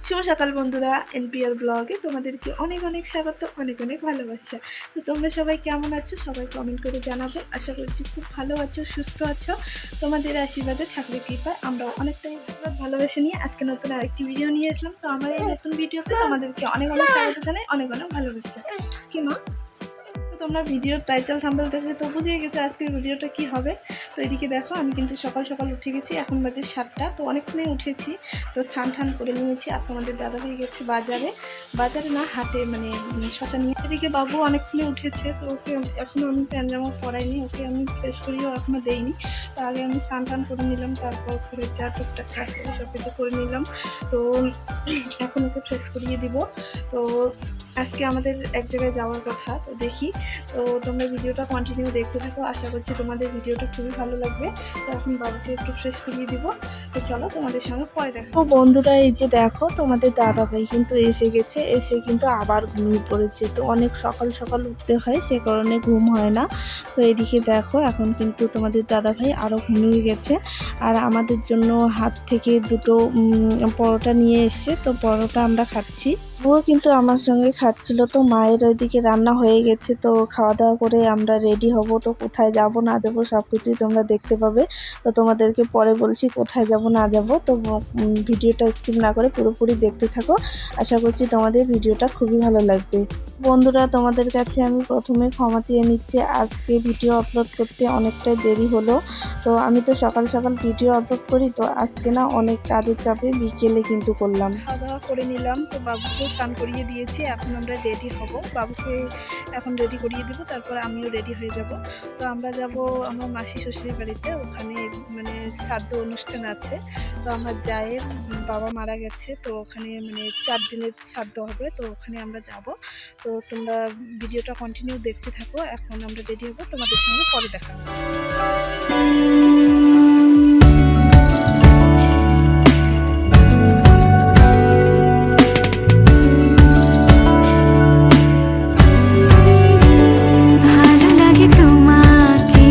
শুভ সকাল বন্ধুরা, এনপিআর ব্লগে তোমাদেরকে অনেক অনেক স্বাগত, অনেক অনেক ভালোবাসা। তো তোমরা সবাই কেমন আছো? সবাই কমেন্ট করে জানাবে। আশা করছি খুব ভালো আছো, সুস্থ আছো। তোমাদের আশীর্বাদে, ঠাকুরের কৃপায় আমরাও অনেকটাই ভালোবেসে নিয়ে আজকে নতুন আরেকটি ভিডিও নিয়ে আসলাম। তো আমার এই নতুন ভিডিওতে তোমাদেরকে অনেক অনেক স্বাগত জানাই, অনেক অনেক ভালোবাসা। কি মা, তোমরা ভিডিওর টাইটেল থাম্বনেল দেখে তো বুঝিয়ে গেছো আজকের ভিডিওটা কি হবে। তো এদিকে দেখো, আমি কিন্তু সকাল সকাল উঠে গেছি, এখন বাজে 7টা। তো অনেকক্ষণই উঠেছি, তো স্নান টান করে নিয়েছি। আর তোমাদের দাদা হয়ে গেছে বাজারে, বাজারে না হাটে, মানে শশা নিয়ে। এদিকে বাবু অনেকক্ষণই উঠেছে, তো ওকে এখনও আমি প্যান্ট জামা পরাইনি, ওকে আমি ফ্রেশ করিও এখনও দেইনি। তো আগে আমি স্নান টান করে নিলাম, তারপর ঘরে যা টুকটাক কাজ করে সব কিছু করে নিলাম। তো এখন ওকে ফ্রেশ করিয়ে দিব। তো আজকে আমাদের এক জায়গায় যাওয়ার কথা, তো দেখি। তো তোমরা ভিডিওটা কন্টিনিউ দেখতে থাকো, আশা করছি তোমাদের ভিডিওটা খুবই ভালো লাগবে। তো এখন বাবুকে একটু ফ্রেশ করিয়ে দিব। তো চলো তোমাদের সঙ্গে পরে দেখো। তো বন্ধুরা, এই যে দেখো, তোমাদের দাদা ভাই কিন্তু এসে গেছে, এসে কিন্তু আবার ঘুমিয়ে পড়েছে। তো অনেক সকাল সকাল উঠতে হয়, সে কারণে ঘুম হয় না। তো এদিকে দেখো, এখন কিন্তু তোমাদের দাদা ভাই আরও ঘুমিয়ে গেছে। আর আমাদের জন্য হাত থেকে দুটো পরোটা নিয়ে এসছে, তো পরোটা আমরা খাচ্ছি। ও কিন্তু আমার সঙ্গে খাচ্ছিল। তো মায়ের ওইদিকে রান্না হয়ে গেছে, তো খাওয়া দাওয়া করে আমরা রেডি হব। তো কোথায় যাব না যাবো সব কিছুই তোমরা দেখতে পাবে। তো তোমাদেরকে পরে বলছি কোথায় যাব না যাব। তো ভিডিওটা স্কিপ না করে পুরোপুরি দেখতে থাকো, আশা করছি তোমাদের ভিডিওটা খুবই ভালো লাগবে। বন্ধুরা, তোমাদের কাছে আমি প্রথমে ক্ষমা চেয়ে নিচ্ছি, আজকে ভিডিও আপলোড করতে অনেকটাই দেরি হলো। তো আমি তো সকাল সকাল ভিডিও আপলোড করি, তো আজকে না অনেক কাজের চাপে বিকেলে কিন্তু করলাম। খাওয়া দাওয়া করে নিলাম, তো বাবুকে স্নান করিয়ে দিয়েছি। এখন আমরা রেডি হব, বাবুকে এখন রেডি করিয়ে দিব, তারপর আমিও রেডি হয়ে যাব। তো আমরা যাব আমার মাসি শ্বশুরের বাড়িতে, ওখানে মানে শ্রাদ্ধ অনুষ্ঠান আছে। তো আমার জায়ের বাবা মারা গেছে, তো ওখানে মানে 4 দিনের শ্রাদ্ধ হবে, তো ওখানে আমরা যাব। তো তোমরা ভিডিওটা কন্টিনিউ দেখতে থাকো। এখন আমরা রেডি হবো, তোমাদের সঙ্গে পরে দেখা হবে। ভালো লাগে তোমাকে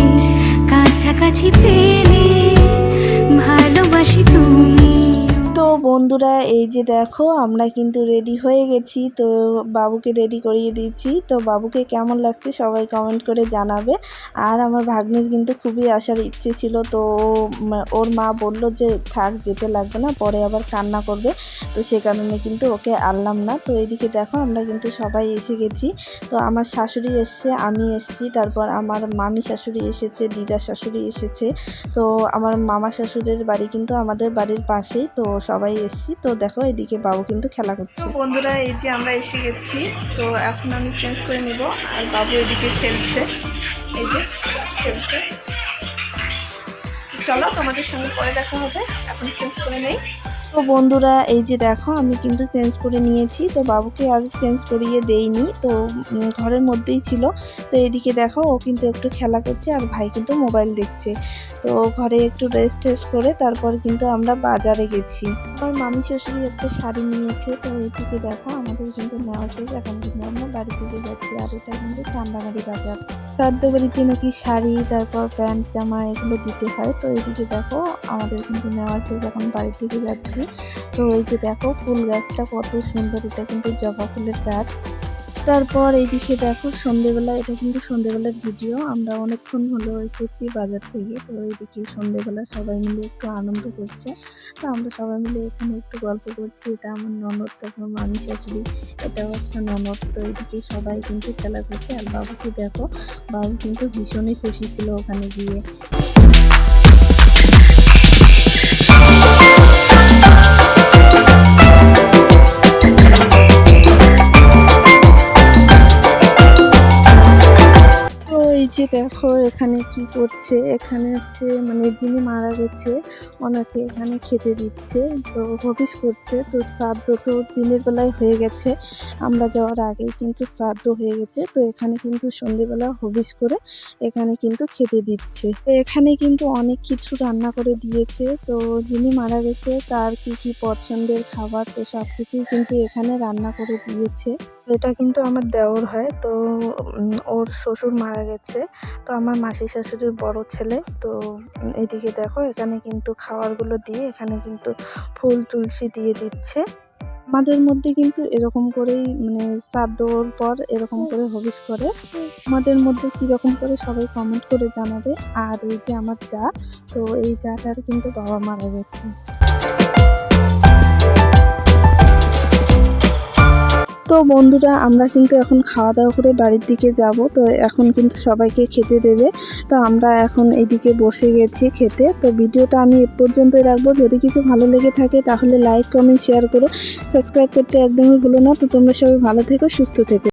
কাছাকাছি পেলে, ভালোবাসি তুমি। তো বন্ধুরা, এই যে দেখো, আমরা কিন্তু রেডি হয়ে গেছি। তো বাবুকে রেডি করিয়ে দিয়েছি। তো বাবুকে কেমন লাগছে সবাই কমেন্ট করে জানাবে। আর আমার ভাগ্নির কিন্তু খুবই আসার ইচ্ছে ছিল, তো ওর মা বলল যে থাক, যেতে লাগবে না, পরে আবার কান্না করবে। তো সে কারণে কিন্তু ওকে আনলাম না। তো এইদিকে দেখো, আমরা কিন্তু সবাই এসে গেছি। তো আমার শাশুড়ি এসছে, আমি এসছি, তারপর আমার মামি শাশুড়ি এসেছে, দিদা শাশুড়ি এসেছে। তো আমার মামা শাশুড়ির বাড়ি কিন্তু আমাদের বাড়ির পাশেই। তো সবাই এসছি। তো দেখো, এদিকে বাবু কিন্তু খেলা করছে। তো বন্ধুরা, এই যে আমরা এসে গেছি। তো এখন আমি চেঞ্জ করে নিব, আর বাবু এদিকে খেলছে, এই যে খেলছে। চলো তোমাদের সঙ্গে পরে দেখা হবে, এখন চেঞ্জ করে নেই। তো বন্ধুরা, এই যে দেখো, আমি কিন্তু চেঞ্জ করে নিয়েছি। তো বাবুকে আজ চেঞ্জ করিয়ে দেইনি, তো ঘরের মধ্যেই ছিল। তো এদিকে দেখো, ও কিন্তু একটু খেলা করছে, আর ভাই কিন্তু মোবাইল দেখছে। তো ঘরে একটু রেস্ট টেস্ট করে তারপর কিন্তু আমরা বাজারে গেছি। আমার মামি শ্বশুরি একটা শাড়ি নিয়েছে। তো এইদিকে দেখো, আমাদের কিন্তু নেওয়া শেষ, এখন কিন্তু আমরা বাড়ি থেকে যাচ্ছি। আর এটা কিন্তু চান্দামারি বাজার। শ্রাদ্ধ বাড়িতে নাকি শাড়ি, তারপর প্যান্ট জামা এগুলো দিতে হয়। তো এইদিকে দেখো, আমাদের কিন্তু নেওয়া শেষ, এখন বাড়ি থেকে যাচ্ছি। তো এই যে দেখো, ফুল গাছটা কত সুন্দর, এটা কিন্তু জবা ফুলের গাছ। তারপর এইদিকে দেখো, সন্ধেবেলা, এটা কিন্তু সন্ধেবেলার ভিডিও। আমরা অনেকক্ষণ হলো এসেছি বাজার থেকে। তো এইদিকে সন্ধেবেলা সবাই মিলে একটু আনন্দ করছে। তো আমরা সবাই মিলে এখানে একটু গল্প করছি। এটা আমার ননদ, তারপর মামি শাশুড়ি, এটাও একটা ননদ। তো এইদিকে সবাই কিন্তু খেলা করছে। আর বাবুকে দেখো, বাবু কিন্তু ভীষণই খুশি ছিল ওখানে গিয়ে। যে দেখো, এখানে কি করছে, এখানে হচ্ছে মানে যিনি মারা গেছে ওনাকে এখানে খেতে দিচ্ছে। তো হবিষ করছে। তো শ্রাদ্ধ তো দিনের বেলায় হয়ে গেছে, আমরা যাওয়ার আগেই কিন্তু শ্রাদ্ধ হয়ে গেছে। তো এখানে কিন্তু সন্ধেবেলা হবিষ করে এখানে কিন্তু খেতে দিচ্ছে। তো এখানে কিন্তু অনেক কিছু রান্না করে দিয়েছে। তো যিনি মারা গেছে তার কি কি পছন্দের খাবার, তো সব কিছুই কিন্তু এখানে রান্না করে দিয়েছে। এটা কিন্তু আমার দেওর হয়। তো ওর শ্বশুর মারা গেছে, তো আমার মাসি শাশুড়ির বড় ছেলে। তো এদিকে দেখো, এখানে কিন্তু খাবারগুলো দিয়ে এখানে কিন্তু ফুল তুলসী দিয়ে দিচ্ছে। আমাদের মধ্যে কিন্তু এরকম করেই মানে শ্রাদ্ধর পর এরকম করে হবিষ করে। আমাদের মধ্যে কীরকম করে সবাই কমেন্ট করে জানাবে। আর এই যে আমার যা, তো এই যাটার কিন্তু বাবা মারা গেছে। তো বন্ধুরা, আমরা কিন্তু এখন খাওয়া দাওয়া করে বাড়ির দিকে যাব। তো এখন কিন্তু সবাইকে খেতে দেবে। তো আমরা এখন এইদিকে বসে গেছি খেতে। তো ভিডিওটা আমি এ পর্যন্তই রাখবো। যদি কিছু ভালো লেগে থাকে তাহলে লাইক, কমেন্ট, শেয়ার করো। সাবস্ক্রাইব করতে একদমই ভুলো না। তো তোমরা সবাই ভালো থেকো, সুস্থ থেকো।